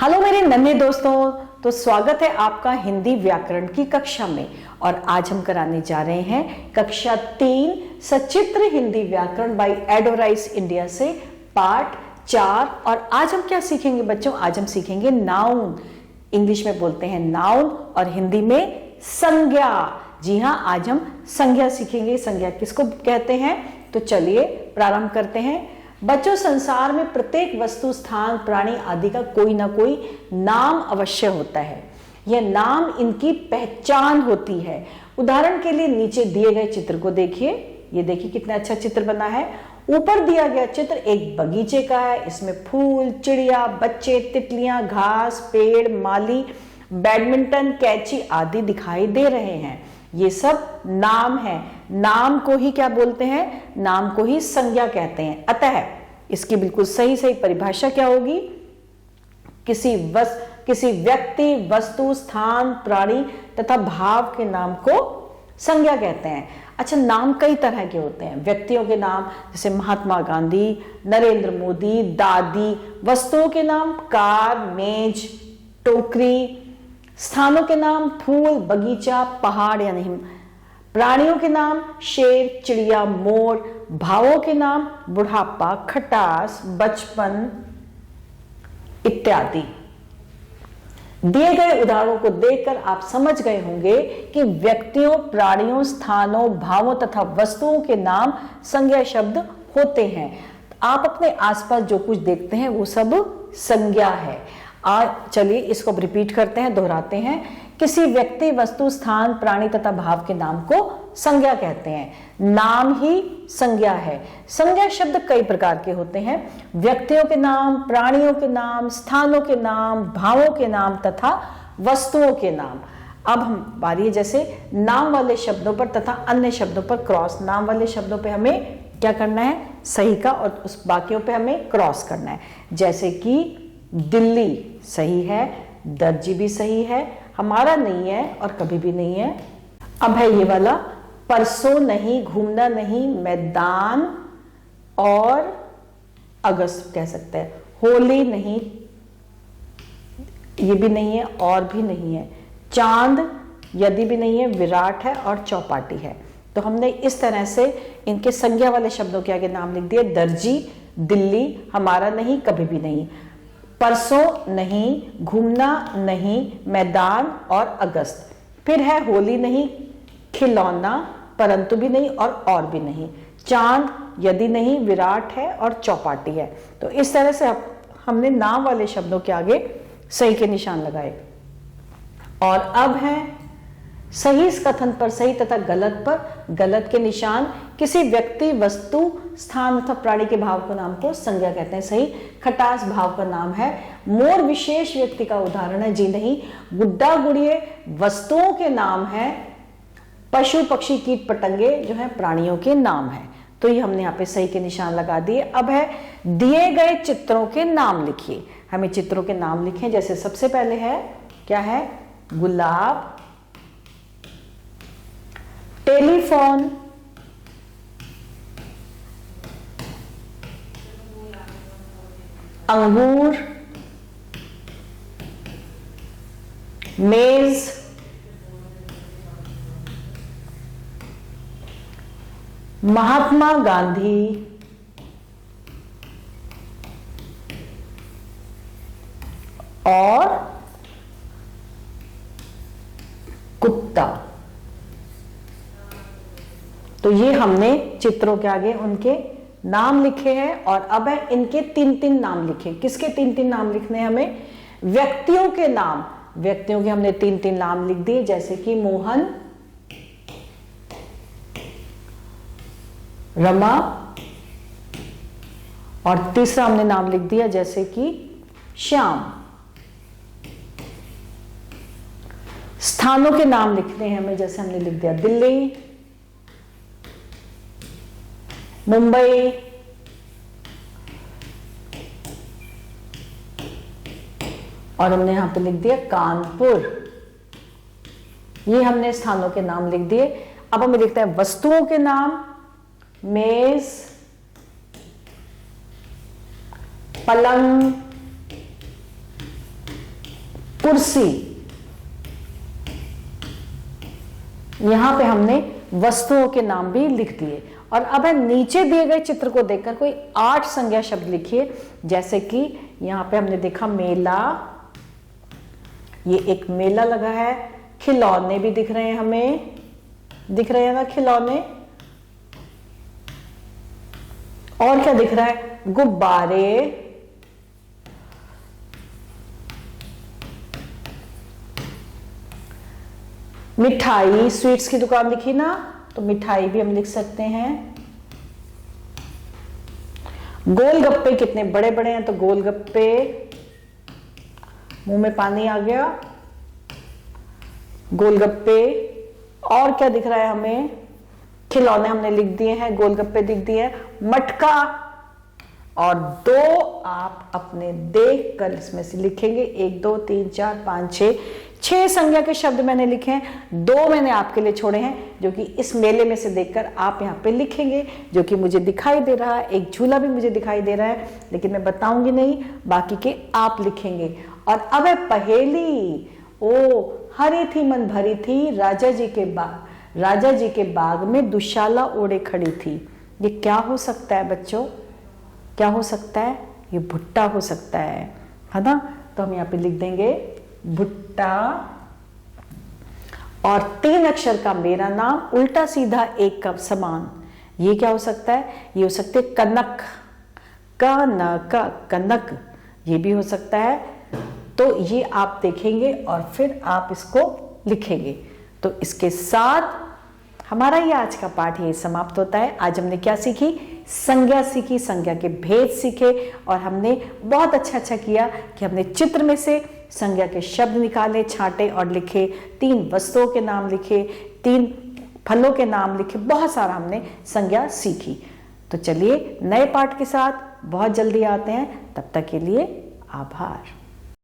Hello मेरे नन्हे दोस्तों, तो स्वागत है आपका हिंदी व्याकरण की कक्षा में। और आज हम कराने जा रहे हैं कक्षा 3 सचित्र हिंदी व्याकरण बाय एडोराइज इंडिया से पार्ट 4। और आज हम क्या सीखेंगे बच्चों? आज हम सीखेंगे नाउन। इंग्लिश में बोलते हैं नाउन और हिंदी में संज्ञा। जी हाँ, आज हम संज्ञा सीखेंगे। संज्ञा किसको कहते हैं? तो चलिए प्रारंभ करते हैं। बच्चों, संसार में प्रत्येक वस्तु, स्थान, प्राणी आदि का कोई ना कोई नाम अवश्य होता है। यह नाम इनकी पहचान होती है। उदाहरण के लिए नीचे दिए गए चित्र को देखिए। ये देखिए कितना अच्छा चित्र बना है। ऊपर दिया गया चित्र एक बगीचे का है। इसमें फूल, चिड़िया, बच्चे, तितलियां, घास, पेड़, माली, बैडमिंटन, कैंची आदि दिखाई दे रहे हैं। ये सब नाम है। नाम को ही क्या बोलते हैं? नाम को ही संज्ञा कहते हैं। अतः इसकी बिल्कुल सही सही परिभाषा क्या होगी? किसी व्यक्ति, वस्तु, स्थान, प्राणी तथा भाव के नाम को संज्ञा कहते हैं। अच्छा, नाम कई तरह के होते हैं। व्यक्तियों के नाम जैसे महात्मा गांधी, नरेंद्र मोदी, दादी। वस्तुओं के नाम कार, मेज, टोकरी। स्थानों के नाम फूल, बगीचा, पहाड़ या नहीं। प्राणियों के नाम शेर, चिड़िया, मोर। भावों के नाम बुढ़ापा, खटास, बचपन इत्यादि। दिए गए उदाहरणों को देखकर आप समझ गए होंगे कि व्यक्तियों, प्राणियों, स्थानों, भावों तथा वस्तुओं के नाम संज्ञा शब्द होते हैं। आप अपने आसपास जो कुछ देखते हैं वो सब संज्ञा है। आज चलिए इसको रिपीट करते हैं, दोहराते हैं। किसी व्यक्ति, वस्तु, स्थान, प्राणी तथा भाव के नाम को संज्ञा कहते हैं। नाम ही संज्ञा है। संज्ञा शब्द कई प्रकार के होते हैं। व्यक्तियों के नाम, प्राणियों के नाम, स्थानों के नाम, भावों के नाम तथा वस्तुओं के नाम। अब हम बारी जैसे नाम वाले शब्दों पर तथा अन्य शब्दों पर क्रॉस। नाम वाले शब्दों पे हमें क्या करना है? सही का, और उस बाकियों पे हमें क्रॉस करना है। जैसे कि दिल्ली सही है, दर्जी भी सही है, हमारा नहीं है और कभी भी नहीं है। अब है ये वाला परसों नहीं, घूमना नहीं, मैदान और अगस्त कह सकते हैं। होली नहीं, ये भी नहीं है और भी नहीं है। चांद यदि भी नहीं है, विराट है और चौपाटी है। तो हमने इस तरह से इनके संज्ञा वाले शब्दों के आगे नाम लिख दिए। दर्जी, दिल्ली, हमारा नहीं, कभी भी नहीं। परसों नहीं, घूमना नहीं, मैदान और अगस्त। फिर है होली नहीं, खिलौना, परंतु भी नहीं और भी नहीं। चांद यदि नहीं, विराट है और चौपाटी है। तो इस तरह से हमने नाम वाले शब्दों के आगे सही के निशान लगाए। और अब है सही कथन पर सही तथा गलत पर गलत के निशान। किसी व्यक्ति, वस्तु, स्थान तथा प्राणी के भाव को नाम को संज्ञा कहते हैं। सही। खटास भाव का नाम है। मोर विशेष व्यक्ति का उदाहरण है। जी नहीं। गुड्डा, गुड़िए वस्तुओं के नाम है। पशु, पक्षी, कीट, पतंगे जो है प्राणियों के नाम है। तो ये हमने यहाँ पे सही के निशान लगा दिए। अब है दिए गए चित्रों के नाम लिखिए। हमें चित्रों के नाम लिखें। जैसे सबसे पहले है क्या है? गुलाब, टेलीफोन, अंगूर, मेज, महात्मा गांधी, और कुत्ता। तो ये हमने चित्रों के आगे उनके नाम लिखे हैं। और अब है इनके 3-3 नाम लिखे। किसके 3-3 नाम लिखने हैं हमें? व्यक्तियों के नाम। व्यक्तियों के हमने 3-3 नाम लिख दिए। जैसे कि मोहन, रमा, और तीसरा हमने नाम लिख दिया जैसे कि श्याम। स्थानों के नाम लिखने हैं हमें। जैसे हमने लिख दिया दिल्ली, मुंबई, और हमने यहां पे लिख दिया कानपुर। ये हमने स्थानों के नाम लिख दिए। अब हमें लिखते हैं वस्तुओं के नाम। मेज, पलंग, कुर्सी। यहां पे हमने वस्तुओं के नाम भी लिख दिए। और अब नीचे दिए गए चित्र को देखकर कोई 8 संज्ञा शब्द लिखिए। जैसे कि यहां पे हमने देखा मेला, ये एक मेला लगा है। खिलौने भी दिख रहे हैं, हमें दिख रहे हैं ना खिलौने। और क्या दिख रहा है? गुब्बारे, मिठाई, स्वीट्स की दुकान दिखी ना, तो मिठाई भी हम लिख सकते हैं। गोलगप्पे कितने बड़े बड़े हैं, तो गोलगप्पे, मुंह में पानी आ गया। गोलगप्पे। और क्या दिख रहा है हमें? खिलौने हमने लिख दिए हैं, गोलगप्पे दिख दिए हैं, मटका। और 2 आप अपने देख कर इसमें से लिखेंगे। 1 2 3 4 5 6 संज्ञा के शब्द मैंने लिखे हैं। 2 मैंने आपके लिए छोड़े हैं जो कि इस मेले में से देखकर आप यहाँ पे लिखेंगे, जो कि मुझे दिखाई दे रहा है। एक झूला भी मुझे दिखाई दे रहा है, लेकिन मैं बताऊंगी नहीं, बाकी के आप लिखेंगे। और अब है पहेली। ओ हरी थी मन भरी थी, राजा जी के बाग में दुशाला ओढ़े खड़ी थी। ये क्या हो सकता है बच्चों? क्या हो सकता है? ये भुट्टा हो सकता है ना? तो हम यहाँ पे लिख देंगे भुट्टा। और 3 अक्षर का मेरा नाम, उल्टा सीधा एक कप समान। ये क्या हो सकता है? ये हो सकते कनक, कनक, ये भी हो सकता है। तो ये आप देखेंगे और फिर आप इसको लिखेंगे। तो इसके साथ हमारा ये आज का पाठ ये समाप्त होता है। आज हमने क्या सीखी? संज्ञा सीखी, संज्ञा के भेद सीखे। और हमने बहुत अच्छा किया कि हमने चित्र में से संज्ञा के शब्द निकाले, छांटे और लिखे। 3 वस्तुओं के नाम लिखे, 3 फलों के नाम लिखे, बहुत सारा हमने संज्ञा सीखी। तो चलिए नए पाठ के साथ बहुत जल्दी आते हैं। तब तक के लिए आभार।